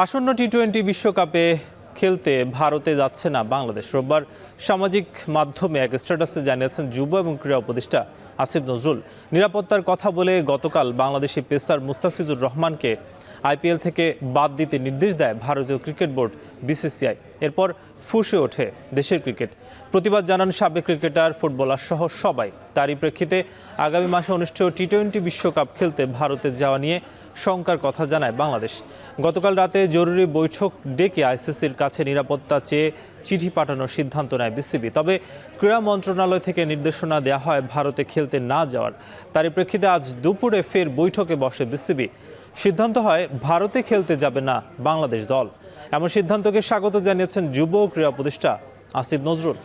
আসন্ন টি-20 বিশ্বকাপে খেলতে ভারতে যাচ্ছে না বাংলাদেশ। রোববার সামাজিক মাধ্যমে এক স্ট্যাটাসে জানিয়েছেন যুব এবং ক্রীড়া উপদেষ্টা আসিফ নজরুল। নিরাপত্তার কথা বলে গতকাল বাংলাদেশি পেসার মুস্তাফিজুর রহমানকে আইপিএল থেকে বাদ দিতে নির্দেশ দেয় ভারতীয় ক্রিকেট বোর্ড বিসিসিআই। এরপর ফুঁসে ওঠে দেশের ক্রিকেট। প্রতিবাদ জানান সাবেক ক্রিকেটার, ফুটবলার সহ সবাই। তারই প্রেক্ষিতে আগামী মাসে অনুষ্ঠেয় টি-20 বিশ্বকাপ খেলতে ভারতে যাওয়া নিয়ে শঙ্কার কথা জানায় বাংলাদেশ। গতকাল রাতে জরুরি বৈঠক ডেকে আইসিসির কাছে নিরাপত্তা চেয়ে চিঠি পাঠানোর সিদ্ধান্ত নেয় বিসিবি। তবে ক্রীড়া মন্ত্রণালয় থেকে নির্দেশনা দেওয়া হয় ভারতে খেলতে না যাওয়ার। তারই প্রেক্ষিতে আজ দুপুরে ফের বৈঠকে বসে বিসিবি। সিদ্ধান্ত হয় ভারতে খেলতে যাবে না বাংলাদেশ দল। এমন সিদ্ধান্তকে স্বাগত জানিয়েছেন যুব ও ক্রীড়া উপদেষ্টা আসিফ নজরুল।